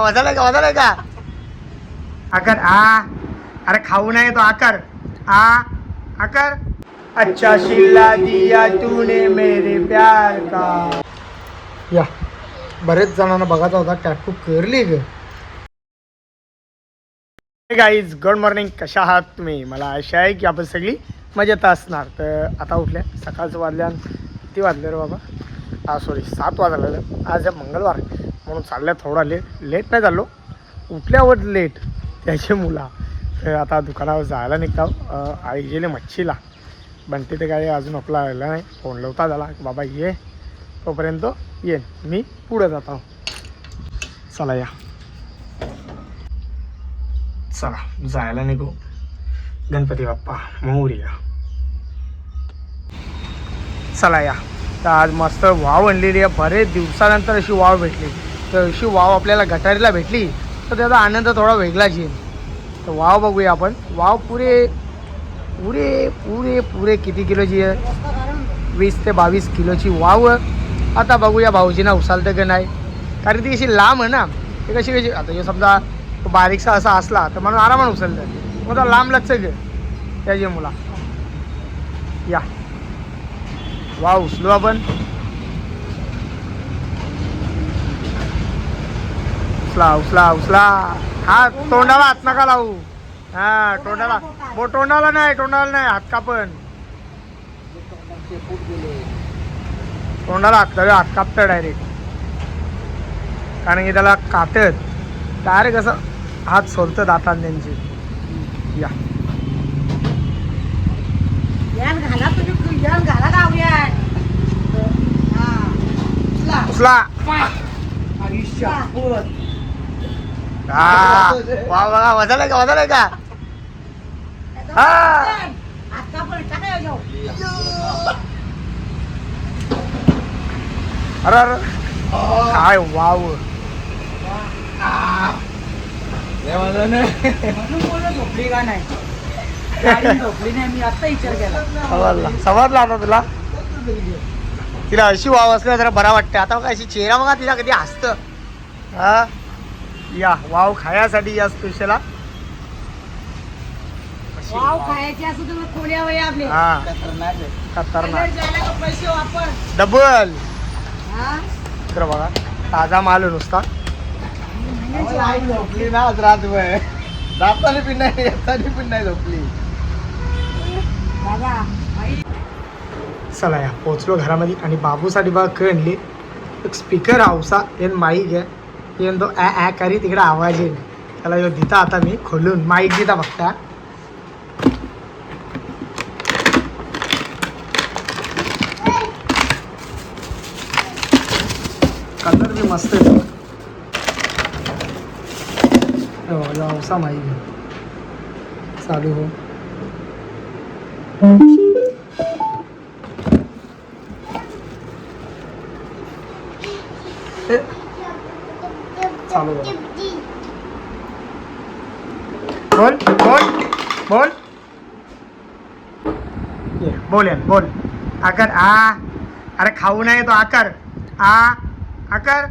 वाजलाय का आकर अरे खाऊ नाही तो आकर आकर अच्छा शिल्ला दिया तूने मेरे प्यार का. या बरेच जणांना बघायचा होता टॅटू करली ग. गाईज गुड मॉर्निंग, कशा आहात तुम्ही? मला आशा आहे की आपण सगळी मजेत असणार. तर आता उठल्या, सकाळचं वाजल्या किती वाजले रे बाबा, सॉरी 7 वाजलं. आज मंगळवार म्हणून चालल्या थोडा लेट नाही झालो, उठल्यावर लेट त्याची मुला. तर आता दुकानावर जायला निघता. आई गेले मच्छीला, बंटी ते काय अजून आपला आला नाही. फोन लावता झाला बाबा ये, तोपर्यंत येईन मी पुढे जातो. चला या, चला जायला निघू. गणपती बाप्पा मोरया. चला या. तर आज मस्त वाव आणलेली आहे. बरेच दिवसानंतर अशी वाव भेटली. तर अशी वाव आपल्याला गटारीला भेटली तर त्याचा आनंद थोडा वेगळाच येईल. तर वाव बघूया आपण. वाव पुरे पुरे पुरे पुरे किती किलोची आहे? 20 ते 22 किलोची वाव. आता बघूया भाऊजींना उचलतं की नाही, कारण ती अशी लांब आहे ना. ते कशी आता हे समजा बारीकसा असा असला तर म्हणून आरामात उचलतं, मग तो लांब लचक घे त्याची मुला. या वाव उचलू आपण. उचला उचला उचला. हा तोंडाला हात नका लावू. हा तोंडाला तोंडाला नाही हात कापण. तोंडाला हात कापतं डायरेक्ट, कारण की त्याला काटत डायरेक्ट असं हात सोडतं दातात त्यांची. या उचला. वाजलाय का अरे अरे काय वाव. झोपली का नाही? झोपली नाही, मी आता विचार केला. समजला आता तुला. तिला अशी वाव असल्या जरा बरा वाटतं. आता बघा अशी चेहरा बघा तिला कधी हसतं. हा या वाव खायासाठी या स्पेशल. वाव खायची असं तुम्ही खोड्या वया आपले. हा खतरनाक डबल. तर बघा ताजा माल नुसता. झोपली ना आज रातभर. जाताना पण नाही येताना पण नाही झोपली. चला या पोचलो घरामध्ये. आणि बाबूसाठी बघा कळली एक स्पीकर हाऊसा येन माईक आहे. येऊन तो ॲ करी तिकडे आवाज येईल. त्याला यो दिता आता मी खोलून माईक दिता बघता. कलर बी मस्त आहे. हाऊसा माईक आहे. चालू हो. चालू बोल बोल बोल ये बोल यार बोल. आकर अरे खाऊ नाही तो आकर आकर.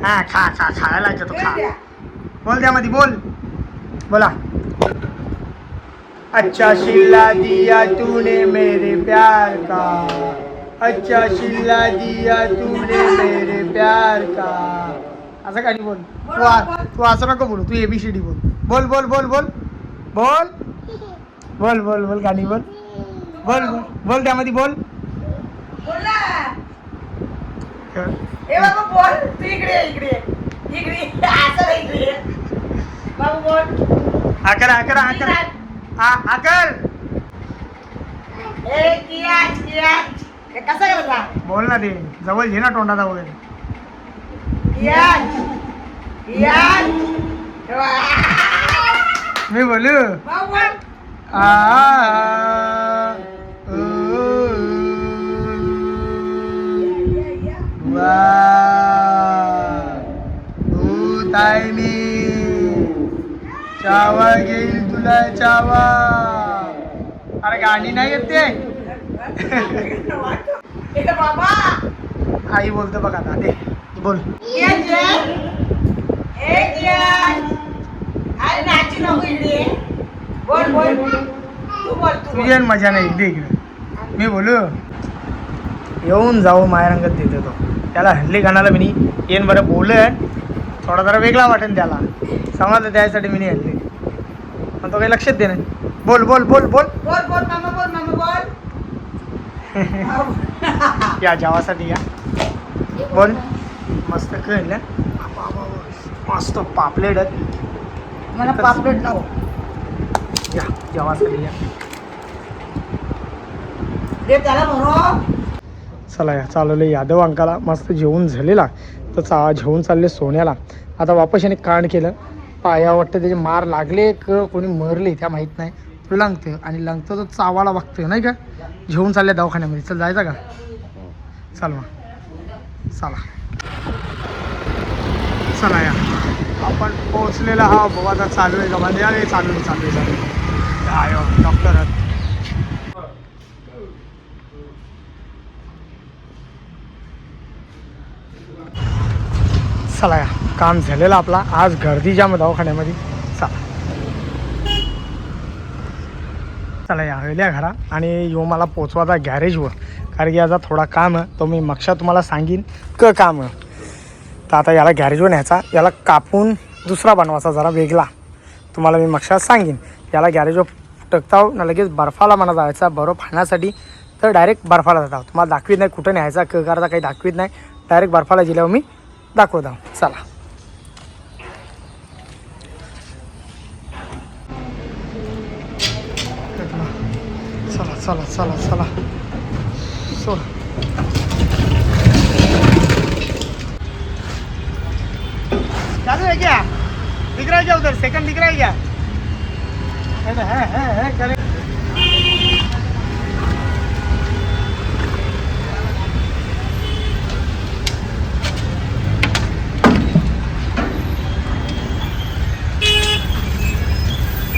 हा खा खायला लागतो तो. खा बोल त्यामध्ये बोल. बोला. अच्छा शिल्ला दिया तूने मेरे प्यार का, अच्छा शिल्ला दिया तूने मेरे प्यार का. असं काही बोल. तू असं नको बोलू. तू ABCD बोल. बोल बोल बोल बोल बोल बोल बोल बोल गाणी बोल. बोल बोल बोल त्यामध्ये बोल. आकर आकर आकर आकर. बोल ना ते जवळ घे ना तोंडाचा वगैरे. मी बोलू. ताई मी चावा घेईल तुला चावा. अरे गाणी नाही येत ते. ए बाबा आई बोलतो बघ आता दे बोल. ये जय. ए जय. अरे नाची नको इकडे. बोल बोल तू बोल तू तुझी आणि मजा नाही इकडे इकडे मी बोलू. येऊन जाऊ मायरंगत देतो तो त्याला हल्ली गाण्याला मी येईन बरं बोलन थोडा जरा वेगळा वाटेल त्याला समजलं त्यासाठी मी नाही हल्ली पण तो काही लक्षात दे नाही. बोल बोल बोल बोल बोल बोल मामा बोल. या जेवासाठी या बोल. मस्त कळलं मस्त पापलेट आहेत मला पापलेट नको. या जेवासाठी या. दे त्याला भरो. चला या चालवलं यादव अंकाला मस्त जेवून झालेला तर जेवून चालले सोन्याला. आता वापस याने कांड केलं पाया वाटतं त्याचे मार लागले क कोणी मरले त्या माहीत नाही. तो लंगतं आणि लंगतं तो चावाला बघतोय नाही का. जेवून चालले दवाखान्यामध्ये. चल जायचं का चल मग चला चला या आपण पोहोचलेला हा बाबा आता चालू आहे का म्हणजे अरे चालू आहे डॉक्टर आहेत. चला या काम झालेलं आपला आज गर्दी जाम दवाखान्यामध्ये. चला या हळल्या घरा आणि यो मला पोचवाचा गॅरेजवर कारण की याचा थोडा काम आहे तो मी मक्षा तुम्हाला सांगीन काम आहे. तर आता याला गॅरेजवर न्यायचा याला कापून दुसरा बनवायचा जरा वेगळा तुम्हाला मी मक्षा सांगीन. याला गॅरेजवर टकताव ना लगेच बर्फाला मला जायचा बर्फ खाण्यासाठी तर डायरेक्ट बर्फाला जाता तुम्हाला दाखवीत नाही कुठं न्यायचा करायचा काही दाखवीत नाही डायरेक्ट बर्फाला गेल्यावर मी दाखवत आहो. चला चला चला चला चला सोड. चालू है क्या दिख रहा है क्या उधर सेकंड दिख रहा है क्या है करे.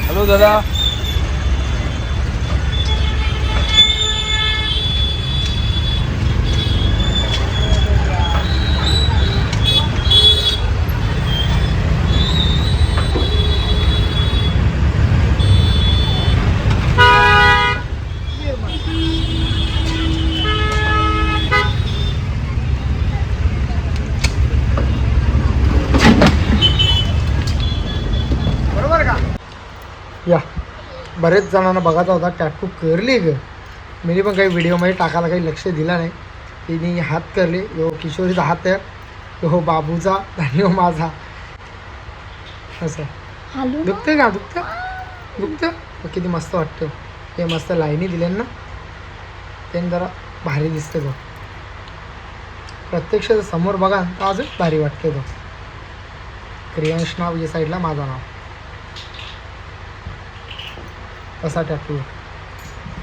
हॅलो दादा. या बरेच जणांना बघायचा होता टॅटू करली ग मी पण काही व्हिडिओमध्ये टाकायला काही लक्ष दिला नाही. तिने हात करले यो किशोरीचा हात आहे हो बाबूचा आणि हो माझा असं दुखतं का दुखतं किती मस्त वाटतं. ते मस्त लाईनी दिल्या ना त्याने जरा भारी दिसतं तो प्रत्यक्ष समोर बघा तर अजून भारी वाटतं तो. क्रियांश नाव या साईडला माझं नाव असा टॅटू